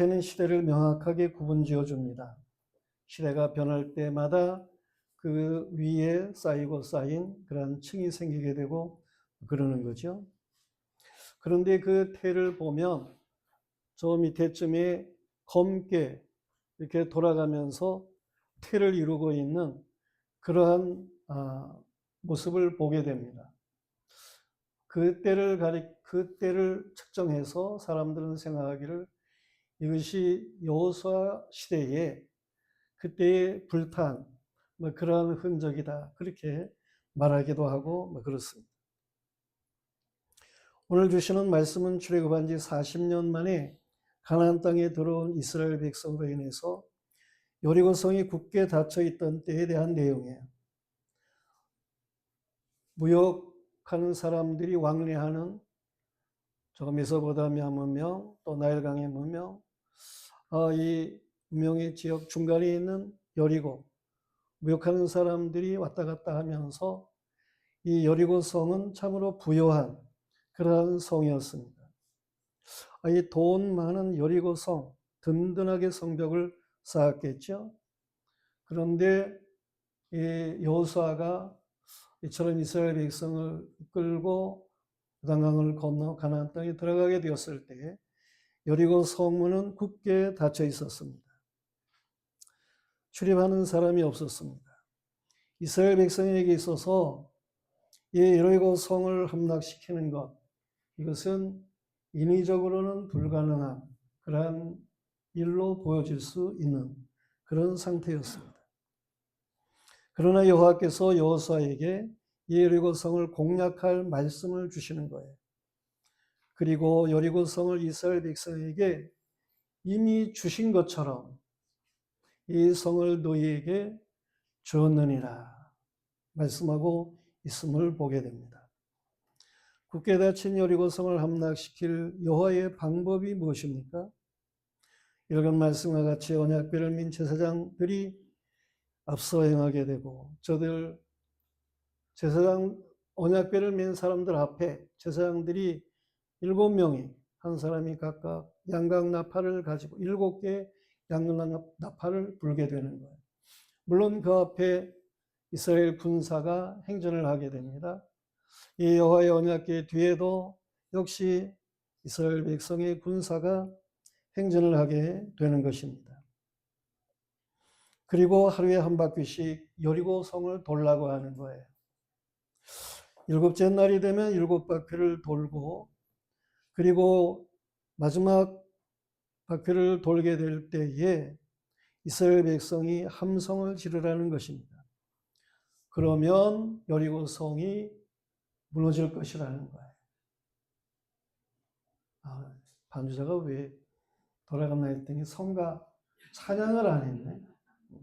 때는 시대를 명확하게 구분지어 줍니다. 시대가 변할 때마다 그 위에 쌓이고 쌓인 그런 층이 생기게 되고 그러는 거죠. 그런데 그 태를 보면 저 밑에쯤에 검게 이렇게 돌아가면서 태를 이루고 있는 그러한 모습을 보게 됩니다. 그때를 측정해서 사람들은 생각하기를 이것이 여호수아 시대에 그때의 불탄 그러한 흔적이다 그렇게 말하기도 하고 그렇습니다. 오늘 주시는 말씀은 출애굽한 지 40년 만에 가나안 땅에 들어온 이스라엘 백성으로 인해서 여리고성이 굳게 닫혀 있던 때에 대한 내용이에요. 무역하는 사람들이 왕래하는 저 메소포타미아 문명 또 나일강의 문명, 이 문명의 지역 중간에 있는 여리고, 무역하는 사람들이 왔다 갔다 하면서 이 여리고성은 참으로 부요한 그러한 성이었습니다. 이 돈 많은 여리고성, 든든하게 성벽을 쌓았겠죠. 그런데 이 여호수아가 이처럼 이스라엘 백성을 이끌고 요단강을 건너 가나안 땅에 들어가게 되었을 때 여리고 성문은 굳게 닫혀 있었습니다. 출입하는 사람이 없었습니다. 이스라엘 백성에게 있어서 이 여리고 성을 함락시키는 것, 이것은 인위적으로는 불가능한 그러한 일로 보여질 수 있는 그런 상태였습니다. 그러나 여호와께서 여호수아에게 이 여리고 성을 공략할 말씀을 주시는 거예요. 그리고 여리고 성을 이스라엘 백성에게 이미 주신 것처럼 이 성을 너희에게 주었느니라 말씀하고 있음을 보게 됩니다. 굳게 닫힌 여리고 성을 함락시킬 여호와의 방법이 무엇입니까? 읽은 말씀과 같이 언약궤를 민 제사장들이 앞서 행하게 되고 저들 제사장 언약궤를 맨 사람들 앞에 제사장들이 7명이 한 사람이 각각 양각 나팔을 가지고 7개의 양각 나팔을 불게 되는 거예요. 물론 그 앞에 이스라엘 군사가 행전을 하게 됩니다. 이 여호와의 언약궤 뒤에도 역시 이스라엘 백성의 군사가 행전을 하게 되는 것입니다. 그리고 하루에 한 바퀴씩 여리고 성을 돌라고 하는 거예요. 7째 날이 되면 7바퀴를 돌고 그리고 마지막 바퀴를 돌게 될 때에 이스라엘 백성이 함성을 지르라는 것입니다. 그러면 여리고 성이 무너질 것이라는 거예요. 반주자가 왜 돌아갔나 했더니 성가 찬양을 안 했네.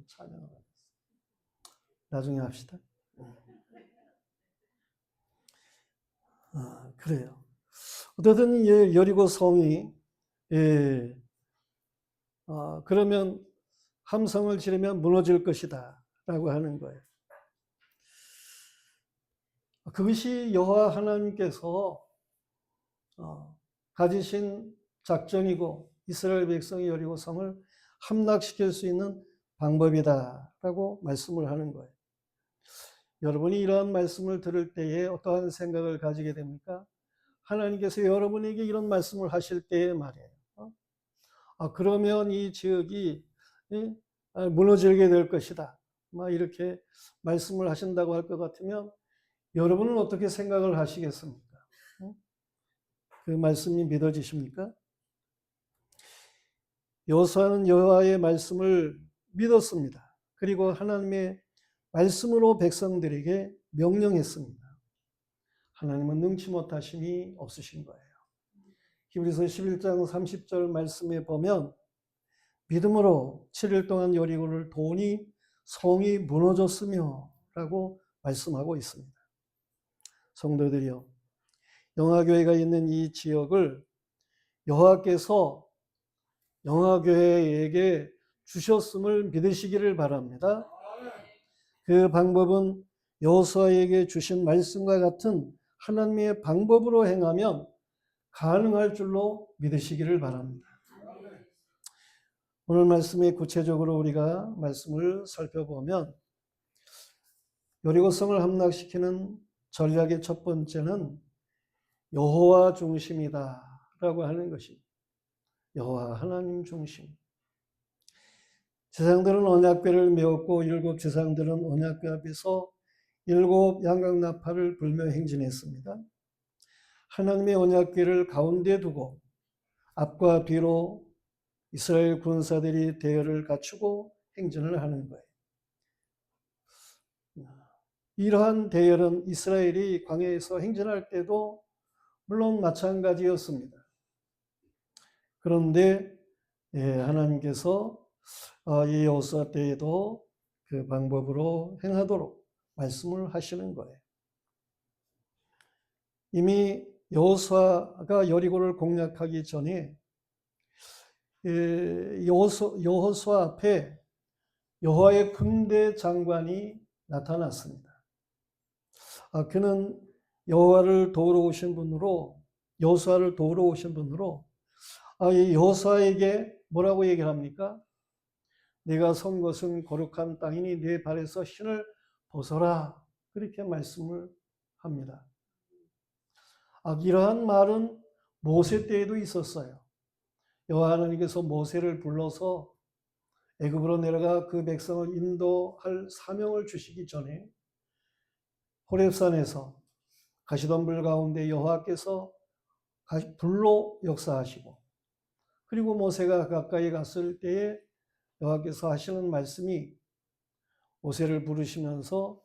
찬양을 안 했어. 나중에 합시다. 그래요. 어쨌든 여리고 성이 그러면 함성을 지르면 무너질 것이다 라고 하는 거예요. 그것이 여호와 하나님께서 가지신 작전이고 이스라엘 백성이 여리고 성을 함락시킬 수 있는 방법이다 라고 말씀을 하는 거예요. 여러분이 이러한 말씀을 들을 때에 어떠한 생각을 가지게 됩니까? 하나님께서 여러분에게 이런 말씀을 하실 때에 말이에요. 그러면 이 지역이 무너지게 될 것이다. 이렇게 말씀을 하신다고 할 것 같으면 여러분은 어떻게 생각을 하시겠습니까? 그 말씀이 믿어지십니까? 여호수아는 여호와의 말씀을 믿었습니다. 그리고 하나님의 말씀으로 백성들에게 명령했습니다. 하나님은 능치 못하심이 없으신 거예요. 히브리서 11장 30절 말씀에 보면 믿음으로 7일 동안 여리고를 도우니 성이 무너졌으며 라고 말씀하고 있습니다. 성도들이요, 영화교회가 있는 이 지역을 여호와께서 영화교회에게 주셨음을 믿으시기를 바랍니다. 그 방법은 여호수아에게 주신 말씀과 같은 하나님의 방법으로 행하면 가능할 줄로 믿으시기를 바랍니다. 오늘 말씀에 구체적으로 우리가 말씀을 살펴보면 여리고성을 함락시키는 전략의 첫 번째는 여호와 중심이다라고 하는 것입니다. 여호와 하나님 중심. 제사장들은 언약궤를 메웠고 일곱 제사장들은 언약궤 앞에서 일곱 양각나팔을 불며 행진했습니다. 하나님의 언약궤를 가운데 두고 앞과 뒤로 이스라엘 군사들이 대열을 갖추고 행진을 하는 거예요. 이러한 대열은 이스라엘이 광야에서 행진할 때도 물론 마찬가지였습니다. 그런데 하나님께서 이 여호수아 때에도 그 방법으로 행하도록 말씀을 하시는 거예요. 이미 여호수아가 여리고를 공략하기 전에 여호수아 앞에 여호와의 군대 장관이 나타났습니다. 그는 여호수아를 도우러 오신 분으로 이 여호수아에게 뭐라고 얘기를 합니까? 네가 선 것은 거룩한 땅이니 네 발에서 신을 벗어라. 그렇게 말씀을 합니다. 이러한 말은 모세 때에도 있었어요. 여호와 하나님께서 모세를 불러서 애굽으로 내려가 그 백성을 인도할 사명을 주시기 전에 호렙산에서 가시던 불 가운데 여호와께서 불로 역사하시고, 그리고 모세가 가까이 갔을 때에 여호와께서 하시는 말씀이 모세를 부르시면서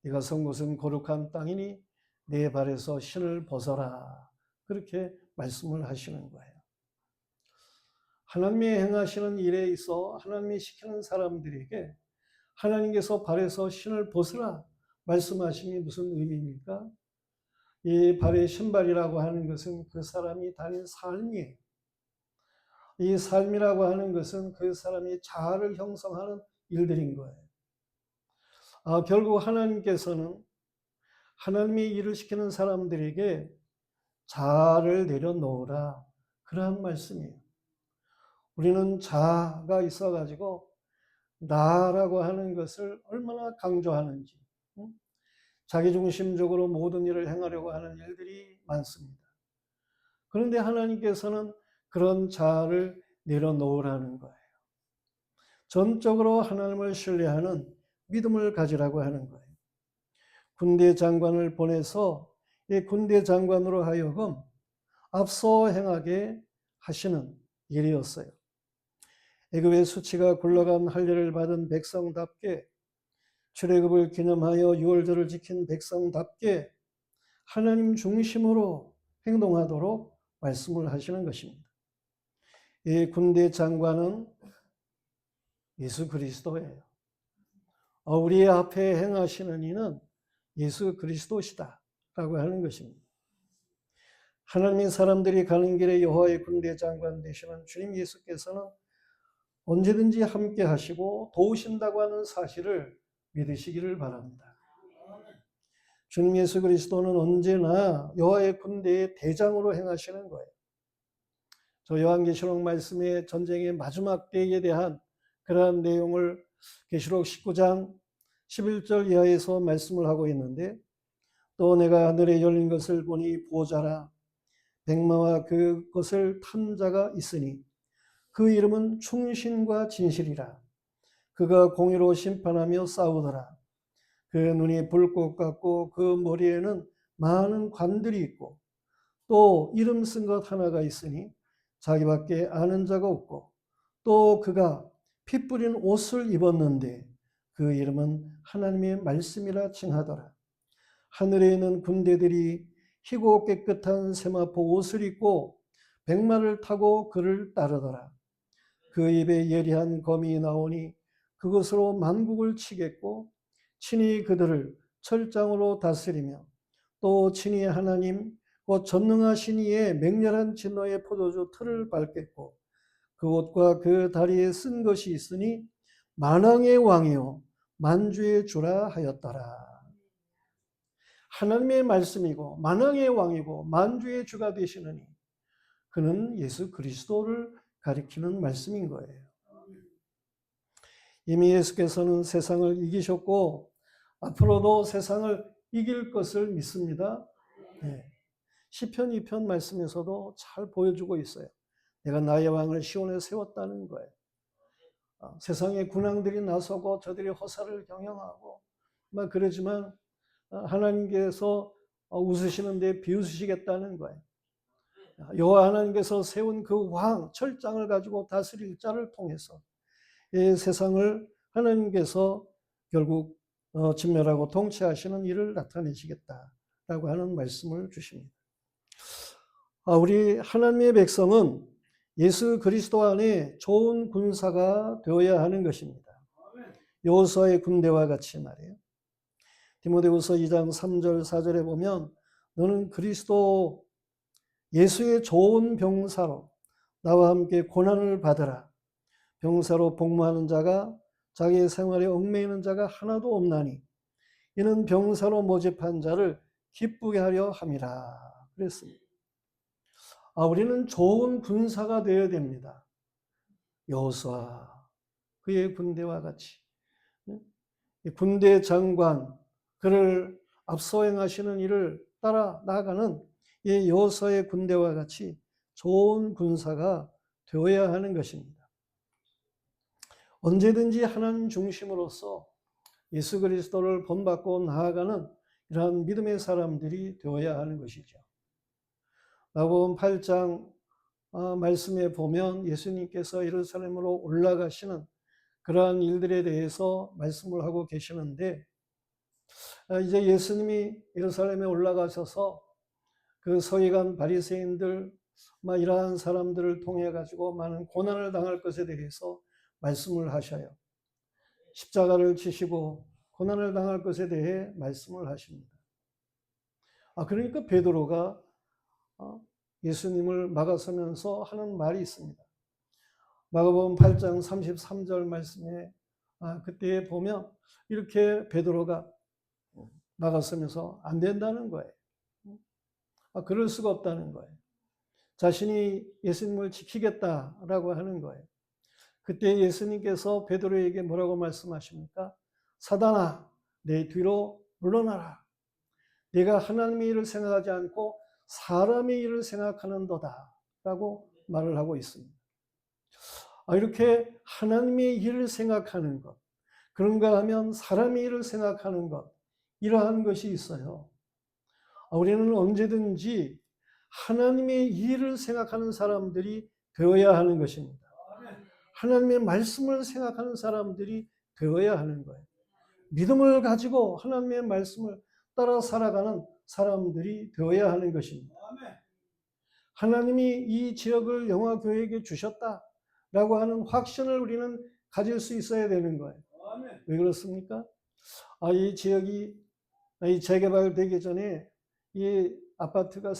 네가 선 곳은 거룩한 땅이니 내 발에서 신을 벗어라. 그렇게 말씀을 하시는 거예요. 하나님이 행하시는 일에 있어 하나님이 시키는 사람들에게 하나님께서 발에서 신을 벗으라 말씀하심이 무슨 의미입니까? 이 발의 신발이라고 하는 것은 그 사람이 다닌 삶이에요. 이 삶이라고 하는 것은 그 사람이 자아를 형성하는 일들인 거예요. 결국 하나님께서는 하나님이 일을 시키는 사람들에게 자아를 내려놓으라, 그러한 말씀이에요. 우리는 자아가 있어가지고 나라고 하는 것을 얼마나 강조하는지, 자기중심적으로 모든 일을 행하려고 하는 일들이 많습니다. 그런데 하나님께서는 그런 자아를 내려놓으라는 거예요. 전적으로 하나님을 신뢰하는 믿음을 가지라고 하는 거예요. 군대 장관을 보내서 이 군대 장관으로 하여금 앞서 행하게 하시는 일이었어요. 애굽의 수치가 굴러간 할례를 받은 백성답게, 출애굽을 기념하여 유월절을 지킨 백성답게 하나님 중심으로 행동하도록 말씀을 하시는 것입니다. 이 군대 장관은 예수 그리스도예요. 우리 앞에 행하시는 이는 예수 그리스도시다 라고 하는 것입니다. 하나님의 사람들이 가는 길에 여호와의 군대 장관 되시는 주님 예수께서는 언제든지 함께 하시고 도우신다고 하는 사실을 믿으시기를 바랍니다. 주님 예수 그리스도는 언제나 여호와의 군대의 대장으로 행하시는 거예요. 저 요한계시록 말씀의 전쟁의 마지막 때에 대한 그러한 내용을 계시록 19장 11절 이하에서 말씀을 하고 있는데, 또 내가 하늘에 열린 것을 보니 보좌라 백마와 그것을 탄 자가 있으니 그 이름은 충신과 진실이라. 그가 공의로 심판하며 싸우더라. 그 눈이 불꽃 같고 그 머리에는 많은 관들이 있고 또 이름 쓴 것 하나가 있으니 자기밖에 아는 자가 없고, 또 그가 피 뿌린 옷을 입었는데 그 이름은 하나님의 말씀이라 칭하더라. 하늘에 있는 군대들이 희고 깨끗한 세마포 옷을 입고 백마를 타고 그를 따르더라. 그 입에 예리한 검이 나오니 그것으로 만국을 치겠고 친히 그들을 철장으로 다스리며 또 친히 하나님 곧 전능하신 이의 맹렬한 진노의 포도주 틀을 밟겠고 그 옷과 그 다리에 쓴 것이 있으니 만왕의 왕이요 만주의 주라 하였더라. 하나님의 말씀이고 만왕의 왕이고 만주의 주가 되시느니 그는 예수 그리스도를 가리키는 말씀인 거예요. 이미 예수께서는 세상을 이기셨고 앞으로도 세상을 이길 것을 믿습니다. 네. 시편 2편 말씀에서도 잘 보여주고 있어요. 내가 나의 왕을 시온에 세웠다는 거예요. 세상의 군왕들이 나서고 저들이 허사를 경영하고 막 그러지만 하나님께서 웃으시는데 비웃으시겠다는 거예요. 여호와 하나님께서 세운 그 왕 철장을 가지고 다스릴 자를 통해서 이 세상을 하나님께서 결국 진멸하고 통치하시는 일을 나타내시겠다라고 하는 말씀을 주십니다. 우리 하나님의 백성은 예수 그리스도 안에 좋은 군사가 되어야 하는 것입니다. 여호수아의 군대와 같이 말이에요. 디모데후서 2장 3절 4절에 보면 너는 그리스도 예수의 좋은 병사로 나와 함께 고난을 받으라. 병사로 복무하는 자가 자기의 생활에 얽매이는 자가 하나도 없나니 이는 병사로 모집한 자를 기쁘게 하려 함이라 그랬습니다. 우리는 좋은 군사가 되어야 됩니다. 여호수아 그의 군대와 같이 군대 장관 그를 앞서 행하시는 일을 따라 나아가는 이 여호수아의 군대와 같이 좋은 군사가 되어야 하는 것입니다. 언제든지 하나님 중심으로서 예수 그리스도를 본받고 나아가는 이러한 믿음의 사람들이 되어야 하는 것이죠. 마가복음 8장 말씀에 보면 예수님께서 예루살렘으로 올라가시는 그러한 일들에 대해서 말씀을 하고 계시는데 이제 예수님이 예루살렘에 올라가셔서 그 서기관 바리새인들 이러한 사람들을 통해 가지고 많은 고난을 당할 것에 대해서 말씀을 하셔요. 십자가를 지시고 고난을 당할 것에 대해 말씀을 하십니다. 그러니까 베드로가 예수님을 막아서면서 하는 말이 있습니다. 마가복음 8장 33절 말씀에 그때 보면 이렇게 베드로가 막아서면서 안 된다는 거예요. 그럴 수가 없다는 거예요. 자신이 예수님을 지키겠다라고 하는 거예요. 그때 예수님께서 베드로에게 뭐라고 말씀하십니까? 사단아, 내 뒤로 물러나라. 네가 하나님의 일을 생각하지 않고 사람의 일을 생각하는도다 라고 말을 하고 있습니다. 이렇게 하나님의 일을 생각하는 것, 그런가 하면 사람의 일을 생각하는 것, 이러한 것이 있어요. 우리는 언제든지 하나님의 일을 생각하는 사람들이 되어야 하는 것입니다. 하나님의 말씀을 생각하는 사람들이 되어야 하는 거예요. 믿음을 가지고 하나님의 말씀을 따라 살아가는 사람들이 되어야 하는 것입니다. 하나님이 이 지역을 영화교회에게 주셨다라고 하는 확신을 우리는 가질 수 있어야 되는 거예요. 왜 그렇습니까? 이 지역이 재개발되기 전에 이 아파트가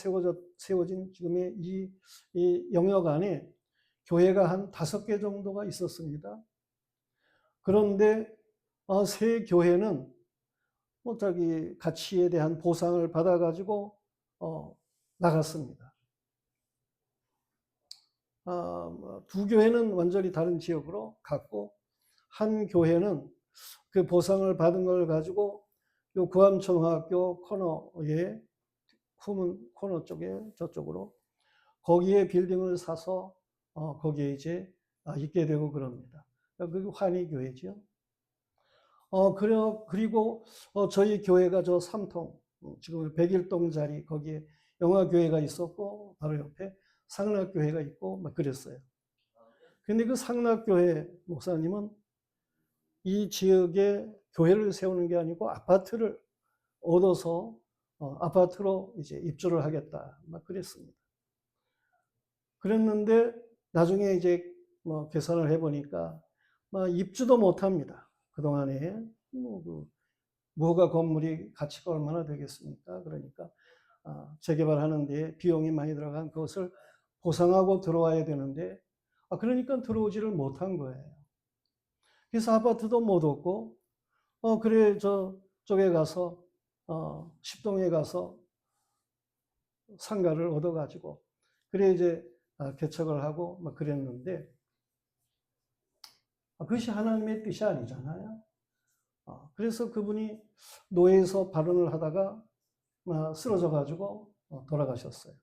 세워진 지금의 이 영역 안에 교회가 한 5개 정도가 있었습니다. 그런데 새 교회는 자기 가치에 대한 보상을 받아가지고 나갔습니다. 두 교회는 완전히 다른 지역으로 갔고 한 교회는 그 보상을 받은 걸 가지고 요 구암초등학교 코너에 후문 코너 쪽에 저쪽으로 거기에 빌딩을 사서 거기에 이제 있게 되고 그럽니다. 그게 환희교회죠. 그리고 저희 교회가 저 3통 지금 101동 자리 거기에 영화교회가 있었고 바로 옆에 상락교회가 있고 막 그랬어요. 근데 그 상락교회 목사님은 이 지역에 교회를 세우는 게 아니고 아파트를 얻어서 아파트로 이제 입주를 하겠다 막 그랬습니다. 그랬는데 나중에 이제 계산을 해보니까 입주도 못합니다. 그동안에 무허가 건물이 가치가 얼마나 되겠습니까? 그러니까 재개발하는 데 비용이 많이 들어간 그것을 보상하고 들어와야 되는데 그러니까 들어오지를 못한 거예요. 그래서 아파트도 못 얻고 그래 저쪽에 가서 십동에 가서 상가를 얻어가지고 그래 이제 개척을 하고 막 그랬는데 그것이 하나님의 뜻이 아니잖아요. 그래서 그분이 노예에서 발언을 하다가 쓰러져 가지고 돌아가셨어요.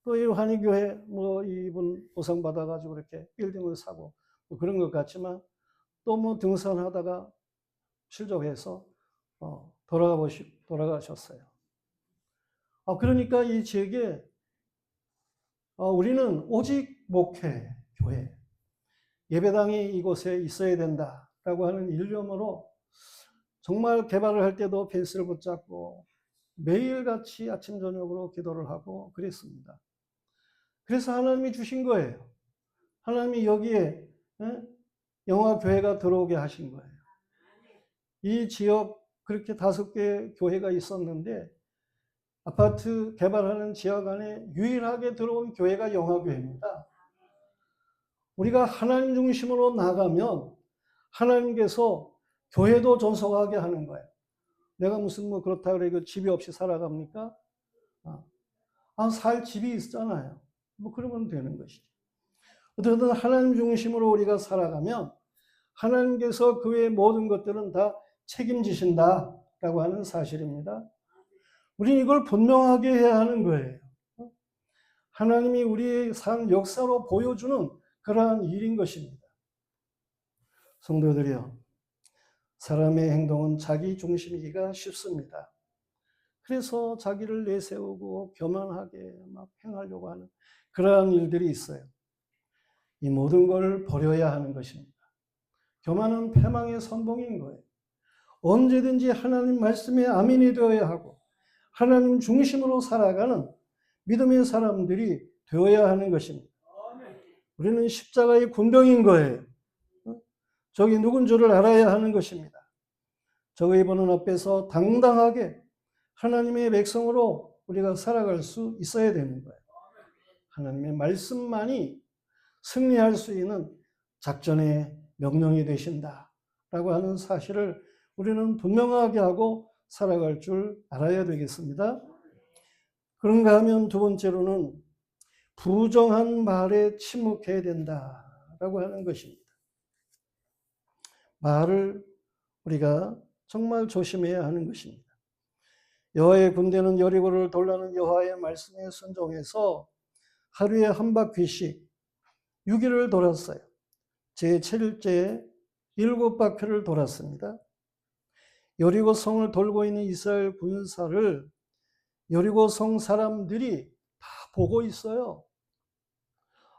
또 이 한의교회 뭐 이분 보상 받아 가지고 이렇게 빌딩을 사고 뭐 그런 것 같지만 또 뭐 등산하다가 실족해서 돌아가셨어요. 그러니까 이 지역에 우리는 오직 목회, 교회, 예배당이 이곳에 있어야 된다라고 하는 일념으로 정말 개발을 할 때도 펜스를 붙잡고 매일같이 아침 저녁으로 기도를 하고 그랬습니다. 그래서 하나님이 주신 거예요. 하나님이 여기에 영화교회가 들어오게 하신 거예요. 이 지역 그렇게 5개 교회가 있었는데 아파트 개발하는 지역 안에 유일하게 들어온 교회가 영화교회입니다. 우리가 하나님 중심으로 나가면 하나님께서 교회도 존속하게 하는 거예요. 내가 무슨 뭐 그렇다 그래 집이 없이 살아갑니까? 살 집이 있잖아요. 뭐 그러면 되는 것이죠. 어쨌든 하나님 중심으로 우리가 살아가면 하나님께서 그 외의 모든 것들은 다 책임지신다라고 하는 사실입니다. 우리는 이걸 분명하게 해야 하는 거예요. 하나님이 우리의 삶 역사로 보여주는 그러한 일인 것입니다. 성도들이여, 사람의 행동은 자기 중심이기가 쉽습니다. 그래서 자기를 내세우고 교만하게 막 행하려고 하는 그러한 일들이 있어요. 이 모든 걸 버려야 하는 것입니다. 교만은 패망의 선봉인 거예요. 언제든지 하나님 말씀에 아멘이 되어야 하고 하나님 중심으로 살아가는 믿음의 사람들이 되어야 하는 것입니다. 우리는 십자가의 군병인 거예요. 저기 누군 줄을 알아야 하는 것입니다. 저의 보는 앞에서 당당하게 하나님의 백성으로 우리가 살아갈 수 있어야 되는 거예요. 하나님의 말씀만이 승리할 수 있는 작전의 명령이 되신다라고 하는 사실을 우리는 분명하게 하고 살아갈 줄 알아야 되겠습니다. 그런가 하면 두 번째로는 부정한 말에 침묵해야 된다라고 하는 것입니다. 말을 우리가 정말 조심해야 하는 것입니다. 여호와의 군대는 여리고를 돌라는 여호와의 말씀에 순종해서 하루에 한 바퀴씩 6일을 돌았어요. 제7일째에 7바퀴를 돌았습니다. 여리고 성을 돌고 있는 이스라엘 군사를 여리고 성 사람들이 다 보고 있어요.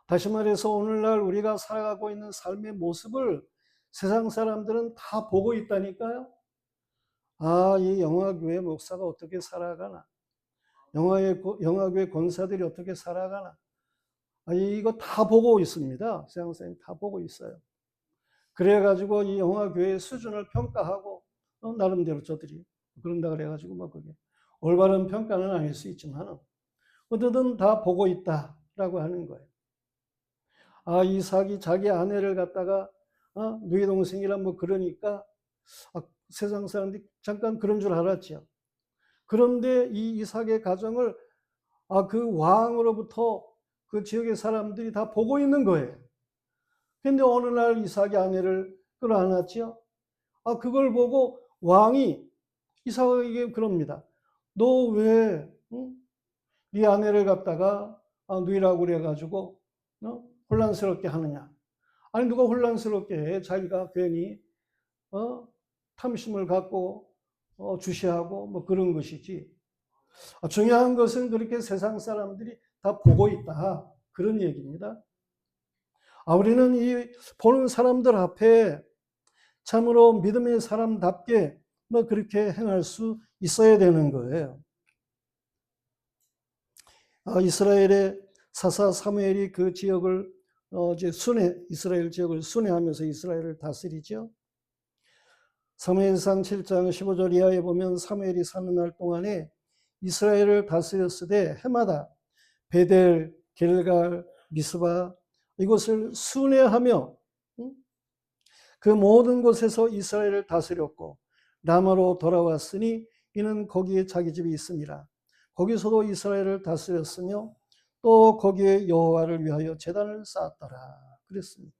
다시 말해서 오늘날 우리가 살아가고 있는 삶의 모습을 세상 사람들은 다 보고 있다니까요. 이 영화교회 목사가 어떻게 살아가나, 영화교회 권사들이 어떻게 살아가나, 이거 다 보고 있습니다. 세상 사람이 다 보고 있어요. 그래가지고 이 영화교회의 수준을 평가하고 나름대로 저들이 그런다 그래가지고 뭐 그게 올바른 평가는 아닐 수 있지만 어쨌든 다 보고 있다라고 하는 거예요. 이삭이 자기 아내를 갖다가 누이 동생이란 뭐 그러니까 세상 사람들이 잠깐 그런 줄 알았죠. 그런데 이 이삭의 가정을 그 왕으로부터 그 지역의 사람들이 다 보고 있는 거예요. 근데 어느 날 이삭의 아내를 끌어안았죠. 그걸 보고 왕이 이삭에게 그럽니다. 너 왜 네 아내를 갖다가 누이라고 그래가지고 혼란스럽게 하느냐. 아니 누가 혼란스럽게 해. 자기가 괜히 탐심을 갖고 주시하고 뭐 그런 것이지. 중요한 것은 그렇게 세상 사람들이 다 보고 있다. 그런 얘기입니다. 우리는 이 보는 사람들 앞에 참으로 믿음의 사람답게 뭐 그렇게 행할 수 있어야 되는 거예요. 이스라엘의 사사 사무엘이 그 지역을 이제 이스라엘 지역을 순회하면서 이스라엘을 다스리죠. 사무엘상 7장 15절 이하에 보면 사무엘이 사는 날 동안에 이스라엘을 다스렸으되 해마다 베델, 길갈, 미스바 이곳을 순회하며 그 모든 곳에서 이스라엘을 다스렸고 라마로 돌아왔으니 이는 거기에 자기 집이 있습니다. 거기서도 이스라엘을 다스렸으며 또 거기에 여호와를 위하여 제단을 쌓았더라 그랬습니다.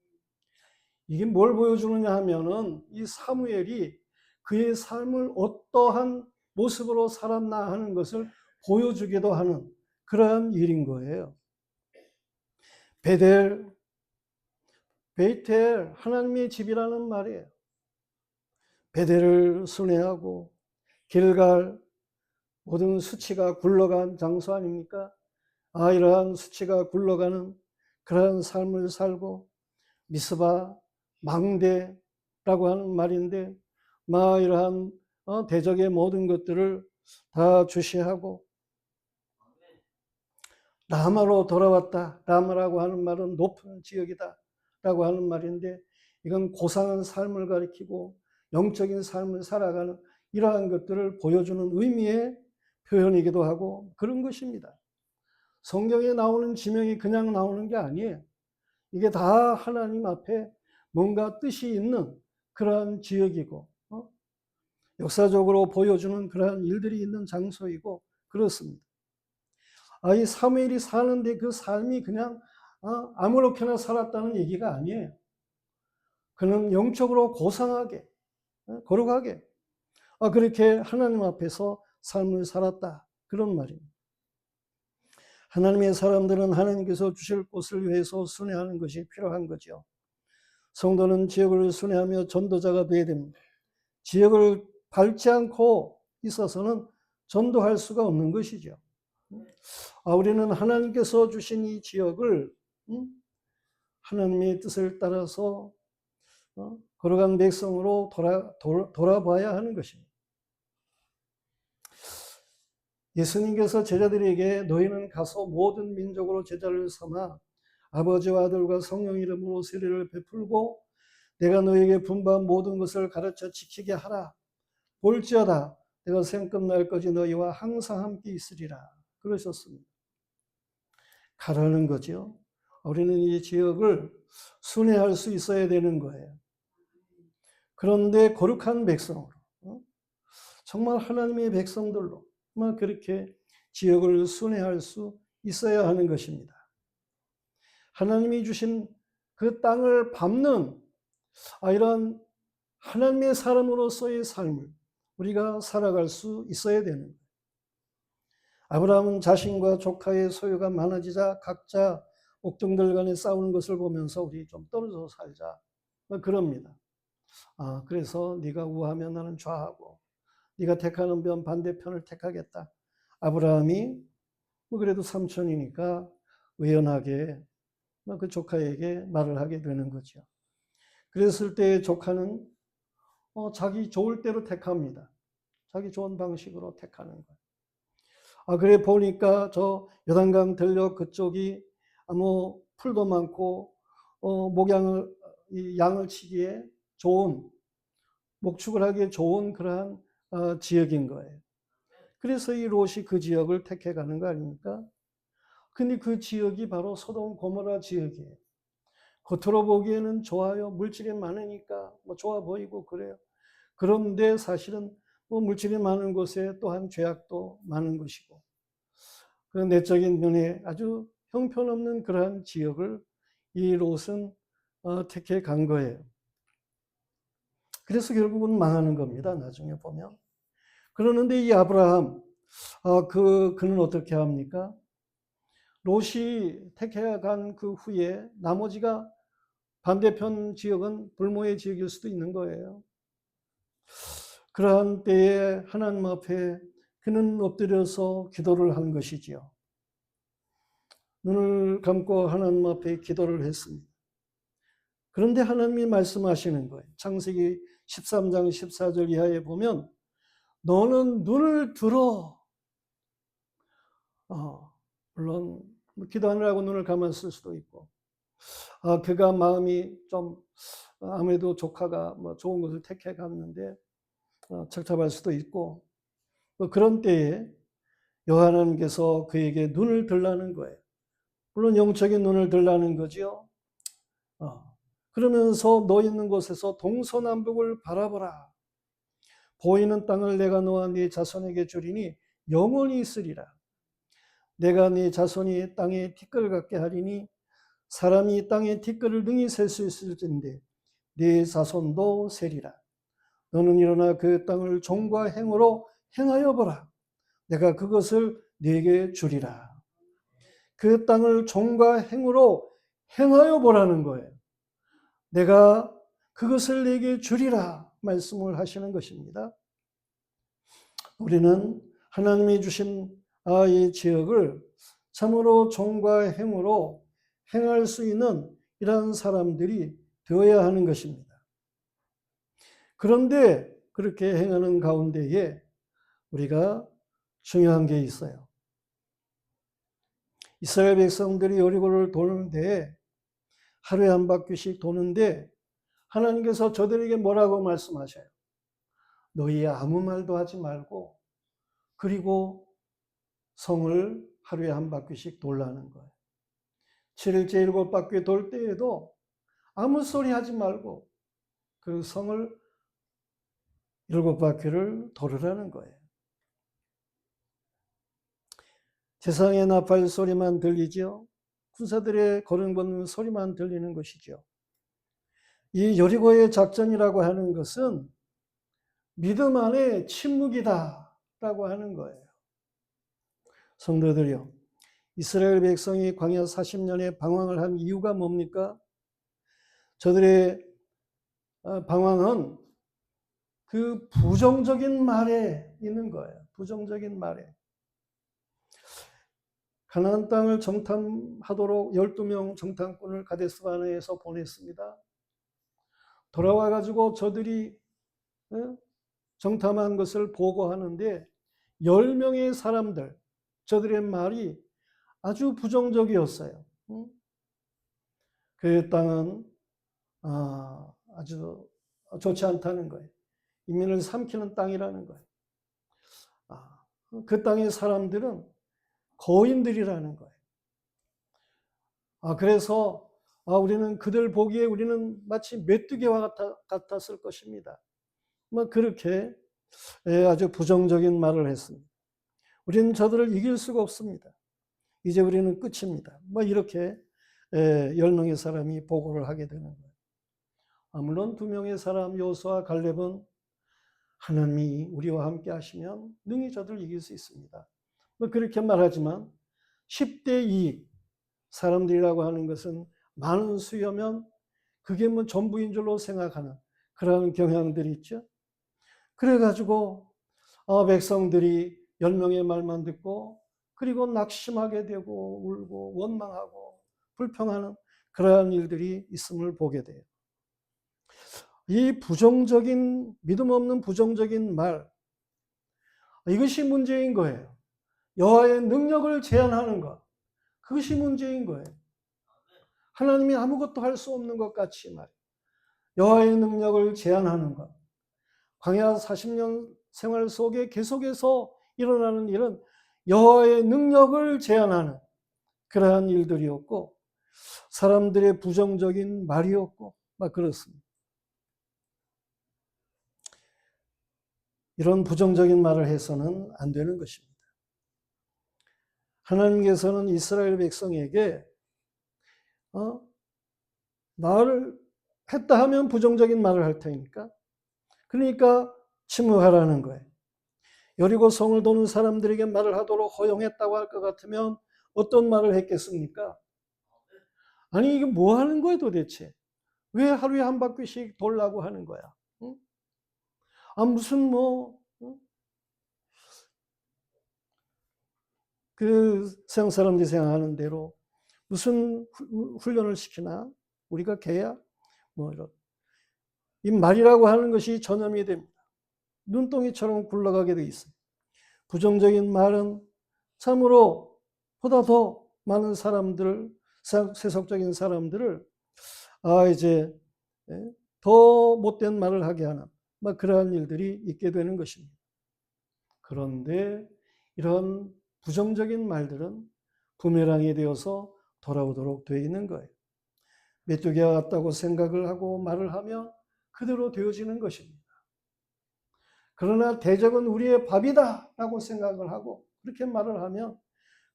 이게 뭘 보여주느냐 하면은 이 사무엘이 그의 삶을 어떠한 모습으로 살았나 하는 것을 보여주기도 하는 그러한 일인 거예요. 베이텔, 하나님의 집이라는 말이에요. 베델을 순회하고 길갈, 모든 수치가 굴러간 장소 아닙니까? 이러한 수치가 굴러가는 그러한 삶을 살고 미스바, 망대라고 하는 말인데 이러한 대적의 모든 것들을 다 주시하고 라마로 돌아왔다. 라마라고 하는 말은 높은 지역이다 라고 하는 말인데 이건 고상한 삶을 가리키고 영적인 삶을 살아가는 이러한 것들을 보여주는 의미의 표현이기도 하고 그런 것입니다. 성경에 나오는 지명이 그냥 나오는 게 아니에요. 이게 다 하나님 앞에 뭔가 뜻이 있는 그러한 지역이고 역사적으로 보여주는 그러한 일들이 있는 장소이고 그렇습니다. 이 사무엘이 사는데 그 삶이 그냥 아무렇게나 살았다는 얘기가 아니에요. 그는 영적으로 고상하게 거룩하게 그렇게 하나님 앞에서 삶을 살았다 그런 말입니다. 하나님의 사람들은 하나님께서 주실 곳을 위해서 순회하는 것이 필요한 거죠. 성도는 지역을 순회하며 전도자가 되어야 됩니다. 지역을 밟지 않고 있어서는 전도할 수가 없는 것이죠. 우리는 하나님께서 주신 이 지역을 하나님의 뜻을 따라서 거룩한 백성으로 돌아봐야 하는 것입니다. 예수님께서 제자들에게 너희는 가서 모든 민족으로 제자를 삼아 아버지와 아들과 성령 이름으로 세례를 베풀고 내가 너에게 분부한 모든 것을 가르쳐 지키게 하라. 볼지어다 내가 생 끝날까지 너희와 항상 함께 있으리라. 그러셨습니다. 가라는 거죠. 우리는 이 지역을 순회할 수 있어야 되는 거예요. 그런데 거룩한 백성으로 정말 하나님의 백성들로 그렇게 지역을 순회할 수 있어야 하는 것입니다. 하나님이 주신 그 땅을 밟는 이런 하나님의 사람으로서의 삶을 우리가 살아갈 수 있어야 되는 거예요. 아브라함은 자신과 조카의 소유가 많아지자 각자 옥정들 간에 싸우는 것을 보면서 우리 좀 떨어져 살자 그럽니다. 그래서 네가 우하면 나는 좌하고 네가 택하는 변 반대편을 택하겠다. 아브라함이 그래도 삼촌이니까 의연하게 그 조카에게 말을 하게 되는 거죠. 그랬을 때 조카는 자기 좋을 대로 택합니다. 자기 좋은 방식으로 택하는 거예요. 그래 보니까 저 요단강 들녘 그쪽이 풀도 많고 양을 치기에 좋은 목축을 하기에 좋은 그러한 지역인 거예요. 그래서 이 롯이 그 지역을 택해가는 거 아닙니까? 근데 그 지역이 바로 소돔 고모라 지역이에요. 겉으로 보기에는 좋아요. 물질이 많으니까 좋아 보이고 그래요. 그런데 사실은 물질이 많은 곳에 또한 죄악도 많은 것이고 그 내적인 면에 아주 형편없는 그러한 지역을 이 롯은 택해 간 거예요. 그래서 결국은 망하는 겁니다. 나중에 보면. 그러는데 이 아브라함 그는 어떻게 합니까? 롯이 택해 간 그 후에 나머지가 반대편 지역은 불모의 지역일 수도 있는 거예요. 그러한 때에 하나님 앞에 그는 엎드려서 기도를 한 것이지요. 눈을 감고 하나님 앞에 기도를 했습니다. 그런데 하나님이 말씀하시는 거예요. 창세기 13장 14절 이하에 보면 너는 눈을 들어. 물론 기도하느라고 눈을 감았을 수도 있고 그가 마음이 좀 아무래도 조카가 좋은 것을 택해 갔는데 착잡할 수도 있고 그런 때에 여호와님께서 그에게 눈을 들라는 거예요. 물론 영적인 눈을 들라는 거지요. 그러면서 너 있는 곳에서 동서남북을 바라보라. 보이는 땅을 내가 너와 네 자손에게 주리니 영원히 있으리라. 내가 네 자손이 땅에 티끌 같게 하리니 사람이 땅에 티끌을 능히 셀 수 있을진데 네 자손도 세리라. 너는 일어나 그 땅을 종과 행으로 행하여 보라. 내가 그것을 네게 주리라. 그 땅을 종과 행으로 행하여 보라는 거예요. 내가 그것을 네게 주리라 말씀을 하시는 것입니다. 우리는 하나님이 주신 이 지역을 참으로 종과 행으로 행할 수 있는 이러한 사람들이 되어야 하는 것입니다. 그런데 그렇게 행하는 가운데에 우리가 중요한 게 있어요. 이스라엘 백성들이 여리고를 도는데 하루에 한 바퀴씩 도는데 하나님께서 저들에게 뭐라고 말씀하셔요? 너희 아무 말도 하지 말고 그리고 성을 하루에 한 바퀴씩 돌라는 거예요. 7일째 7바퀴 돌 때에도 아무 소리 하지 말고 그 성을 7바퀴를 돌으라는 거예요. 세상의 나팔 소리만 들리죠. 군사들의 걸음 걷는 소리만 들리는 것이죠. 이 여리고의 작전이라고 하는 것은 믿음 안에 침묵이다라고 하는 거예요. 성도들이요, 이스라엘 백성이 광야 40년에 방황을 한 이유가 뭡니까? 저들의 방황은 그 부정적인 말에 있는 거예요. 부정적인 말에. 가나안 땅을 정탐하도록 12명 정탐꾼을 가데스바네에서 보냈습니다. 돌아와 가지고 저들이 정탐한 것을 보고하는데 10명의 사람들, 저들의 말이 아주 부정적이었어요. 그 땅은 아주 좋지 않다는 거예요. 인민을 삼키는 땅이라는 거예요. 그 땅의 사람들은 거인들이라는 거예요. 그래서 우리는 그들 보기에 우리는 마치 메뚜기와 같았을 것입니다. 그렇게 아주 부정적인 말을 했습니다. 우리는 저들을 이길 수가 없습니다. 이제 우리는 끝입니다. 이렇게 10명의 사람이 보고를 하게 되는 거예요. 물론 2명의 사람 여호수아 갈렙은 하나님이 우리와 함께 하시면 능히 저들을 이길 수 있습니다. 그렇게 말하지만 10대 2 사람들이라고 하는 것은 많은 수여면 그게 전부인 줄로 생각하는 그런 경향들이 있죠. 그래가지고 백성들이 10명의 말만 듣고 그리고 낙심하게 되고 울고 원망하고 불평하는 그러한 일들이 있음을 보게 돼요. 이 부정적인, 믿음 없는 부정적인 말, 이것이 문제인 거예요. 여호와의 능력을 제한하는 것, 그것이 문제인 거예요. 하나님이 아무것도 할 수 없는 것 같이 말이에요. 여호와의 능력을 제한하는 것. 광야 40년 생활 속에 계속해서 일어나는 일은 여호와의 능력을 제한하는 그러한 일들이었고 사람들의 부정적인 말이었고 그렇습니다. 이런 부정적인 말을 해서는 안 되는 것입니다. 하나님께서는 이스라엘 백성에게 말을 했다 하면 부정적인 말을 할 테니까 그러니까 침묵하라는 거예요. 여리고 성을 도는 사람들에게 말을 하도록 허용했다고 할 것 같으면 어떤 말을 했겠습니까? 아니 이게 뭐 하는 거야 도대체? 왜 하루에 한 바퀴씩 돌라고 하는 거야? 응? 무슨 그 서양 사람들이 생각하는 대로 무슨 훈련을 시키나? 우리가 개야? 이런. 이 말이라고 하는 것이 전염이 됩니다. 눈덩이처럼 굴러가게 돼 있어요. 부정적인 말은 참으로 보다 더 많은 사람들을, 세속적인 사람들을 이제 더 못된 말을 하게 하는 그러한 일들이 있게 되는 것입니다. 그런데 이런 부정적인 말들은 부메랑이 되어서 돌아오도록 되어 있는 거예요. 메뚜기와 같다고 생각을 하고 말을 하면 그대로 되어지는 것입니다. 그러나 대적은 우리의 밥이다 라고 생각을 하고 그렇게 말을 하면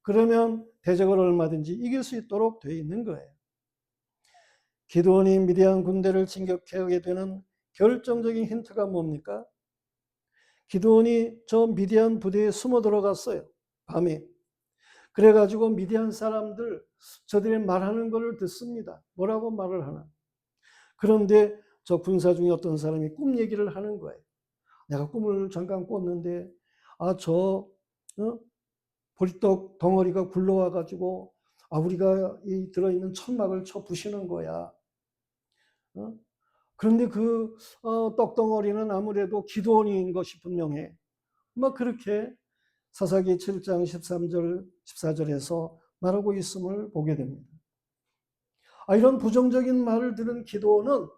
그러면 대적을 얼마든지 이길 수 있도록 되어 있는 거예요. 기드온이 미디안 군대를 진격하게 되는 결정적인 힌트가 뭡니까? 기드온이 저 미디안 부대에 숨어 들어갔어요. 밤에. 그래가지고 미디안 사람들 저들이 말하는 것을 듣습니다. 뭐라고 말을 하나? 그런데 저 군사 중에 어떤 사람이 꿈 얘기를 하는 거예요. 내가 꿈을 잠깐 꿨는데 저 보리떡 덩어리가 굴러와가지고 우리가 이 들어있는 천막을 쳐 부시는 거야. 그런데 그 떡덩어리는 아무래도 기드온인 것이 분명해. 막 그렇게 사사기 7장 13절 14절에서 말하고 있음을 보게 됩니다. 이런 부정적인 말을 들은 기드온은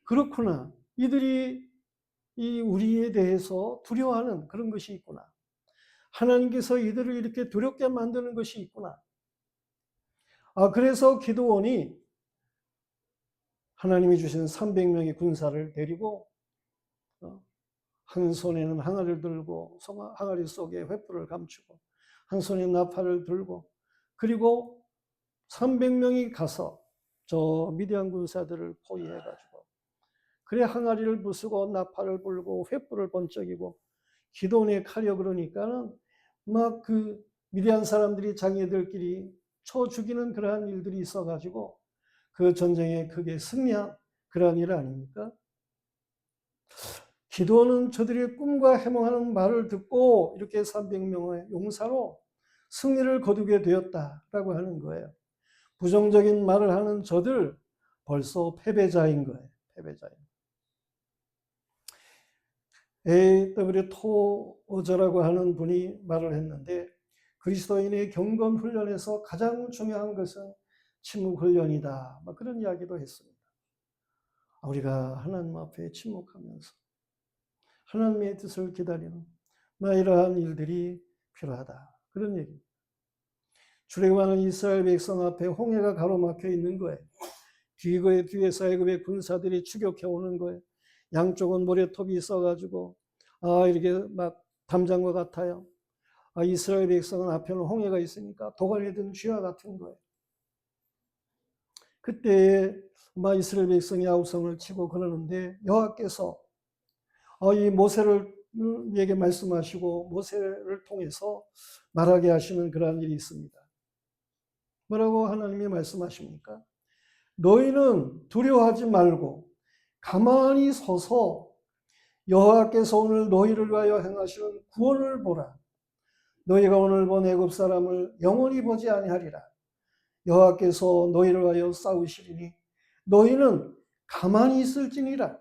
그렇구나. 이들이 우리에 대해서 두려워하는 그런 것이 있구나. 하나님께서 이들을 이렇게 두렵게 만드는 것이 있구나. 그래서 기드온이 하나님이 주신 300명의 군사를 데리고 한 손에는 항아리를 들고 항아리 속에 횃불을 감추고 한 손에 나팔을 들고 그리고 300명이 가서 저 미디안 군사들을 포위해가지고 그래 항아리를 부수고 나팔을 불고 횃불을 번쩍이고 기드온의 칼이여 그러니까는 막 그 미디안 사람들이 자기들끼리 쳐 죽이는 그러한 일들이 있어가지고 그 전쟁에 크게 승리한 그러한 일 아닙니까? 기드온은 저들의 꿈과 해몽하는 말을 듣고 이렇게 300명의 용사로 승리를 거두게 되었다라고 하는 거예요. 부정적인 말을 하는 저들 벌써 패배자인 거예요. 패배자인. A.W. 토저라고 하는 분이 말을 했는데 그리스도인의 경건 훈련에서 가장 중요한 것은 침묵 훈련이다. 그런 이야기도 했습니다. 우리가 하나님 앞에 침묵하면서 하나님의 뜻을 기다리는 이러한 일들이 필요하다. 그런 얘기입니다. 출애굽하는 이스라엘 백성 앞에 홍해가 가로막혀 있는 거예요. 뒤에서 애굽의 군사들이 추격해 오는 거예요. 양쪽은 모래톱이 있어가지고 이렇게 막 담장과 같아요. 이스라엘 백성은 앞에는 홍해가 있으니까 도관에 든 쥐와 같은 거예요. 그때 이스라엘 백성이 아우성을 치고 그러는데 여호와께서 이 모세에게 말씀하시고 모세를 통해서 말하게 하시는 그러한 일이 있습니다. 뭐라고 하나님이 말씀하십니까? 너희는 두려워하지 말고 가만히 서서 여호와께서 오늘 너희를 위하여 행하시는 구원을 보라. 너희가 오늘 본 애굽 사람을 영원히 보지 아니하리라. 여호와께서 너희를 위하여 싸우시리니 너희는 가만히 있을지니라.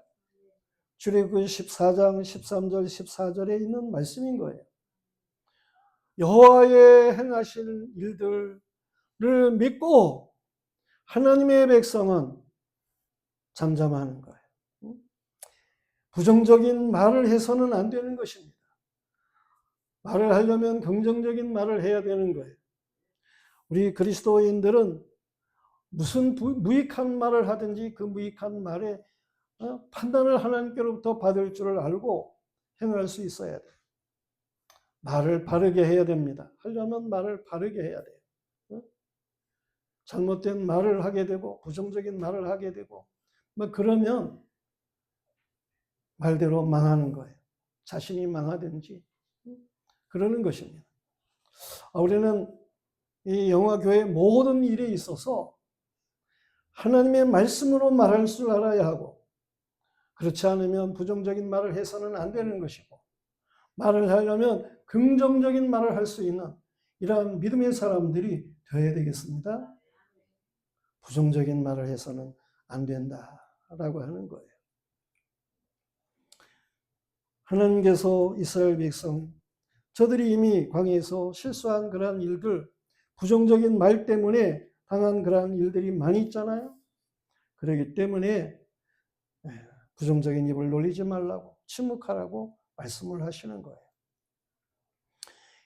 출애굽기 14장 13절 14절에 있는 말씀인 거예요. 여호와의 행하실 일들을 믿고 하나님의 백성은 잠잠하는 거예요. 부정적인 말을 해서는 안 되는 것입니다. 말을 하려면 긍정적인 말을 해야 되는 거예요. 우리 그리스도인들은 무슨 무익한 말을 하든지 그 무익한 말에 판단을 하나님께로부터 받을 줄을 알고 행할 수 있어야 돼요. 말을 바르게 해야 됩니다. 하려면 말을 바르게 해야 돼요. 잘못된 말을 하게 되고 부정적인 말을 하게 되고 그러면 말대로 망하는 거예요. 자신이 망하든지 그러는 것입니다. 우리는 이 영화교회 모든 일에 있어서 하나님의 말씀으로 말할 줄 알아야 하고 그렇지 않으면 부정적인 말을 해서는 안 되는 것이고 말을 하려면 긍정적인 말을 할 수 있는 이러한 믿음의 사람들이 되어야 되겠습니다. 부정적인 말을 해서는 안 된다라고 하는 거예요. 하나님께서 이스라엘 백성 저들이 이미 광야에서 실수한 그러한 일들 부정적인 말 때문에 당한 그러한 일들이 많이 있잖아요. 그렇기 때문에 부정적인 입을 놀리지 말라고 침묵하라고 말씀을 하시는 거예요.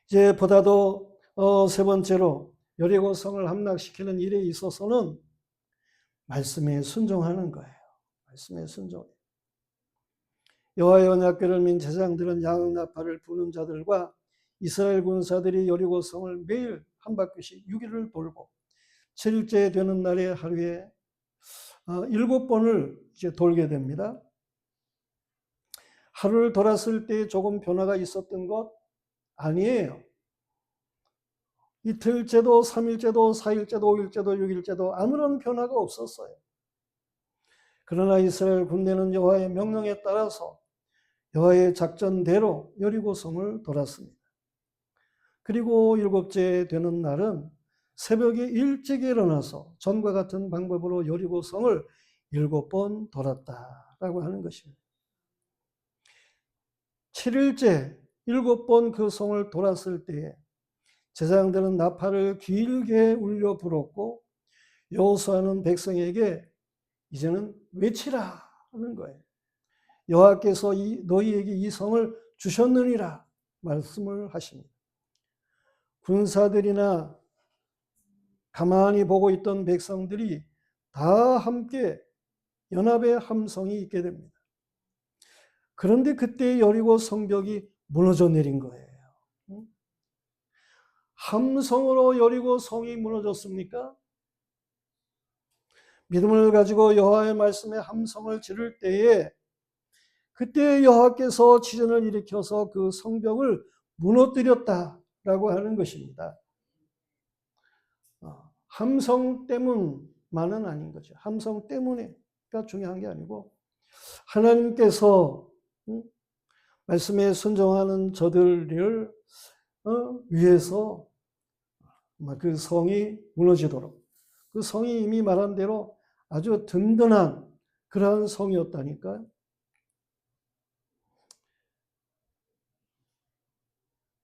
이제 보다도 세 번째로 여리고 성을 함락시키는 일에 있어서는 말씀에 순종하는 거예요. 말씀에 순종. 여호와의 언약궤를 민 제사장들은 양나팔을 부는 자들과 이스라엘 군사들이 여리고 성을 매일 한 바퀴씩 6일을 돌고 7일째 되는 날에 하루에 7번을 이제 돌게 됩니다. 하루를 돌았을 때 조금 변화가 있었던 것 아니에요. 이틀째도 3일째도 4일째도 5일째도 6일째도 아무런 변화가 없었어요. 그러나 이스라엘 군대는 여호와의 명령에 따라서 여호와의 작전대로 여리고성을 돌았습니다. 그리고 7째 되는 날은 새벽에 일찍 일어나서 전과 같은 방법으로 여리고성을 7번 돌았다라고 하는 것입니다. 7일째 7번 그 성을 돌았을 때에 제사장들은 나팔을 길게 울려 불었고 여호수아는 백성에게 이제는 외치라 하는 거예요. 여호와께서 너희에게 이 성을 주셨느니라 말씀을 하십니다. 군사들이나 가만히 보고 있던 백성들이 다 함께 연합의 함성이 있게 됩니다. 그런데 그때 여리고 성벽이 무너져 내린 거예요. 함성으로 여리고 성이 무너졌습니까? 믿음을 가지고 여호와의 말씀에 함성을 지를 때에 그때 여호와께서 지진을 일으켜서 그 성벽을 무너뜨렸다라고 하는 것입니다. 함성 때문만은 아닌 거죠. 함성 때문에가 중요한 게 아니고 하나님께서 말씀에 순종하는 저들을 위해서 그 성이 무너지도록, 그 성이 이미 말한 대로 아주 든든한 그러한 성이었다니까요.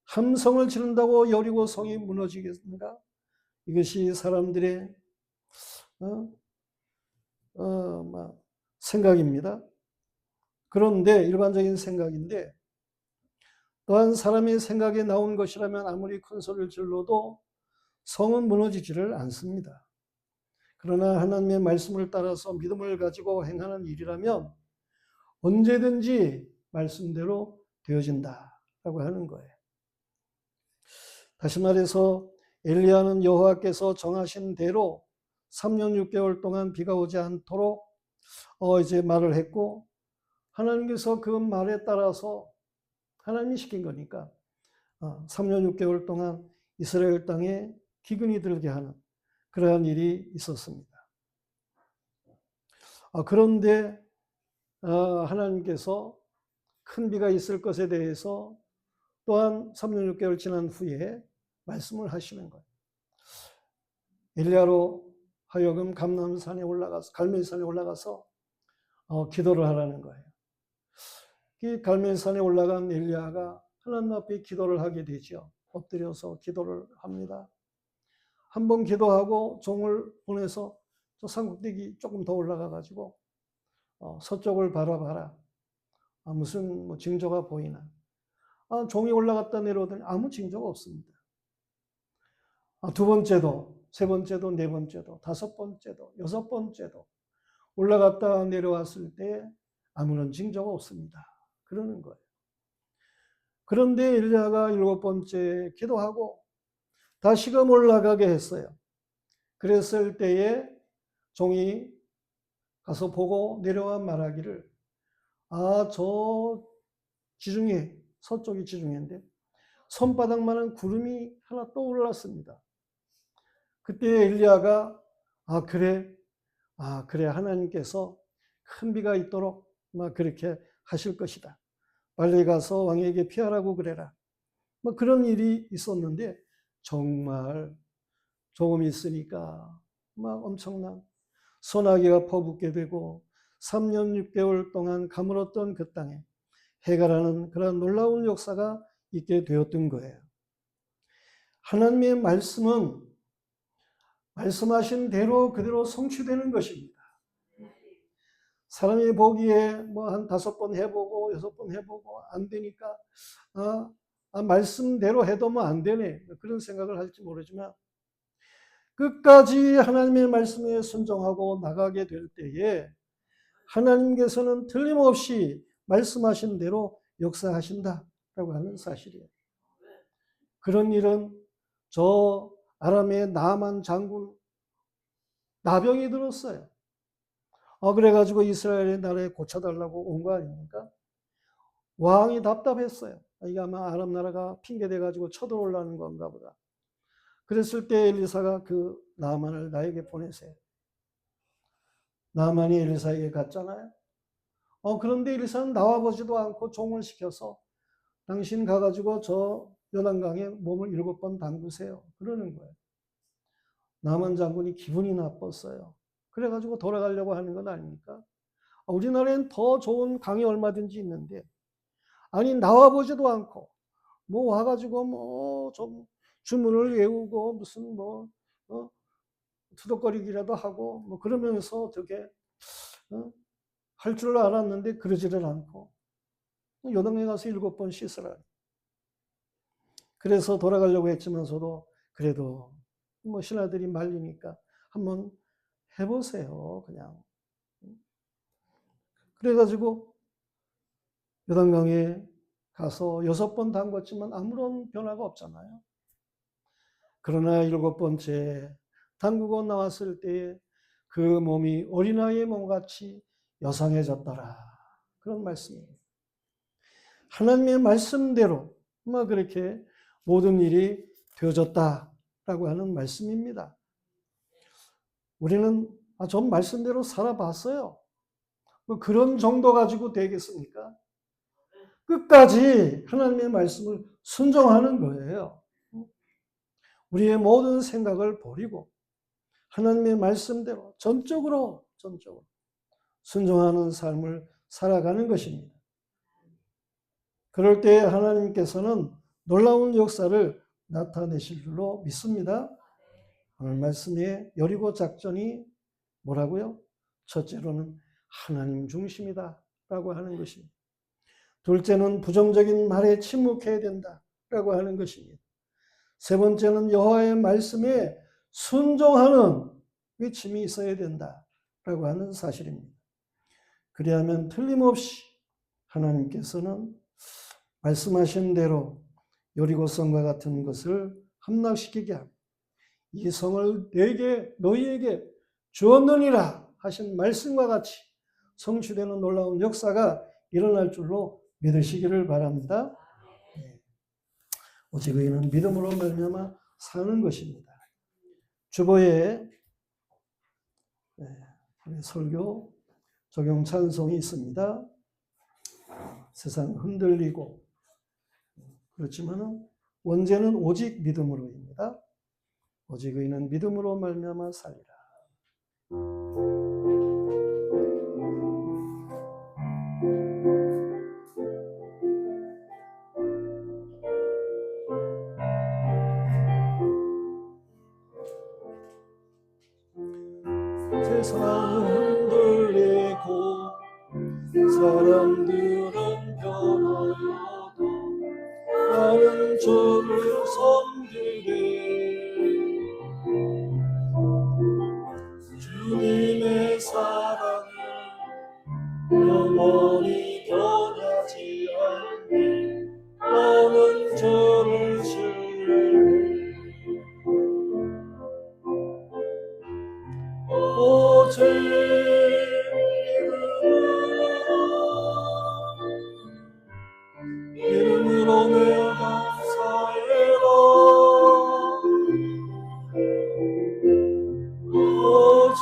함성을 지른다고 여리고 성이 무너지겠습니까? 이것이 사람들의 생각입니다. 그런데 일반적인 생각인데 또한 사람의 생각에 나온 것이라면 아무리 큰 소리를 질러도 성은 무너지지를 않습니다. 그러나 하나님의 말씀을 따라서 믿음을 가지고 행하는 일이라면 언제든지 말씀대로 되어진다라고 하는 거예요. 다시 말해서 엘리야는 여호와께서 정하신 대로 3년 6개월 동안 비가 오지 않도록 이제 말을 했고 하나님께서 그 말에 따라서 하나님이 시킨 거니까 3년 6개월 동안 이스라엘 땅에 기근이 들게 하는 그러한 일이 있었습니다. 그런데 하나님께서 큰 비가 있을 것에 대해서 또한 3년 6개월 지난 후에 말씀을 하시는 거예요. 엘리야로 하여금 감람산에 올라가서 갈멜산에 올라가서 기도를 하라는 거예요. 이 갈멜산에 올라간 엘리야가 하나님 앞에 기도를 하게 되죠. 엎드려서 기도를 합니다. 한번 기도하고 종을 보내서 저 산꼭대기 조금 더 올라가 가지고 서쪽을 바라봐라. 무슨 징조가 보이나. 종이 올라갔다 내려오더니 아무 징조가 없습니다. 두 번째도, 세 번째도, 네 번째도, 다섯 번째도, 여섯 번째도 올라갔다 내려왔을 때 아무런 징조가 없습니다. 그러는 거예요. 그런데 엘리야가 7번째 기도하고 다시금 올라가게 했어요. 그랬을 때에 종이 가서 보고 내려와 말하기를 저 지중해, 서쪽이 지중해인데 손바닥만한 구름이 하나 떠올랐습니다. 그때 엘리야가 그래 하나님께서 큰 비가 있도록 그렇게 하실 것이다. 빨리 가서 왕에게 피하라고 그래라. 그런 일이 있었는데 정말 조금 있으니까 엄청난 소나기가 퍼붓게 되고 3년 6개월 동안 가물었던 그 땅에 해가 나는 그런 놀라운 역사가 있게 되었던 거예요. 하나님의 말씀은 말씀하신 대로 그대로 성취되는 것입니다. 사람이 보기에 한 5번 해보고 6번 해보고 안 되니까 말씀대로 해도 안 되네 그런 생각을 할지 모르지만 끝까지 하나님의 말씀에 순종하고 나가게 될 때에 하나님께서는 틀림없이 말씀하신 대로 역사하신다라고 하는 사실이에요. 그런 일은 저 아람의 나만 장군 나병이 들었어요. 그래가지고 이스라엘의 나라에 고쳐달라고 온 거 아닙니까? 왕이 답답했어요. 이게 아마 아람 나라가 핑계대가지고 쳐들어오려는 건가 보다. 그랬을 때 엘리사가 그 나아만을 나에게 보내세요. 나아만이 엘리사에게 갔잖아요. 그런데 엘리사는 나와보지도 않고 종을 시켜서 당신 가가지고 저 요단강에 몸을 7번 담그세요. 그러는 거예요. 나만 장군이 기분이 나빴어요. 그래가지고 돌아가려고 하는 건 아닙니까? 우리나라엔 더 좋은 강이 얼마든지 있는데, 아니, 나와보지도 않고, 와가지고 좀 주문을 외우고, 무슨 투덕거리기라도 하고, 그러면서 어떻게, 할 줄 알았는데 그러지를 않고, 요단에 가서 7번 씻으라. 그래서 돌아가려고 했지만서도, 그래도 신하들이 말리니까 한번 해보세요, 그냥. 그래가지고 요단강에 가서 6번 담궜지만 아무런 변화가 없잖아요. 그러나 7번째 담그고 나왔을 때에 그 몸이 어린아이의 몸같이 여성해졌더라. 그런 말씀입니다. 하나님의 말씀대로 그렇게 모든 일이 되어졌다라고 하는 말씀입니다. 우리는 좀 말씀대로 살아봤어요. 그런 정도 가지고 되겠습니까? 끝까지 하나님의 말씀을 순종하는 거예요. 우리의 모든 생각을 버리고 하나님의 말씀대로 전적으로 순종하는 삶을 살아가는 것입니다. 그럴 때 하나님께서는 놀라운 역사를 나타내실 줄로 믿습니다. 오늘 말씀에 여리고 작전이 뭐라고요? 첫째로는 하나님 중심이다 라고 하는 것입니다. 둘째는 부정적인 말에 침묵해야 된다라고 하는 것입니다. 세 번째는 여호와의 말씀에 순종하는 외침이 있어야 된다라고 하는 사실입니다. 그리하면 틀림없이 하나님께서는 말씀하신 대로 여리고성과 같은 것을 함락시키게 합니다. 이 성을 너희에게 주었느니라 하신 말씀과 같이 성취되는 놀라운 역사가 일어날 줄로 믿으시기를 바랍니다. 오직 의인은 믿음으로 말미암아 사는 것입니다. 주보에 설교 적용 찬송이 있습니다. 세상 흔들리고 그렇지만 원제는 오직 믿음으로입니다. 오직 의인은 믿음으로 말미암아 살리라. 세상 흔들리고 사람들은 변하여도 나는 주를 섬기리. 주님의 사랑을 영원히 변하지 않네. 나는 주를 신뢰해. 오직 이름으로 내가 살리라. 오직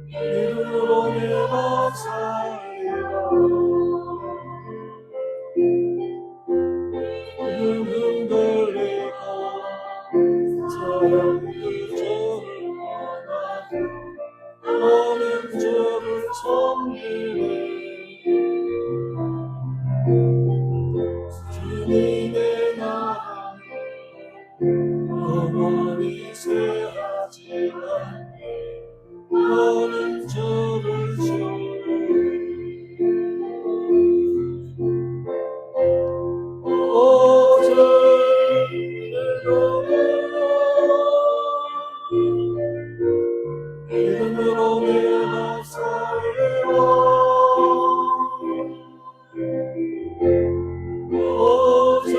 이름으로 내가 살리라. 흔들리고 사람들 주를 원하고 나는 주를 섬기네. 주님의 나라는 영원히 쇠하지 않네. 나는 주를 신뢰해. 오직 이름으로 내가 살리라. 오직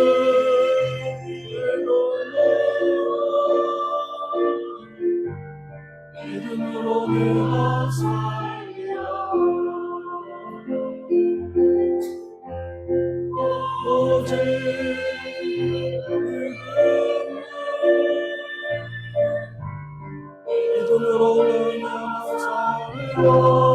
믿음으로 말미암아 살리라.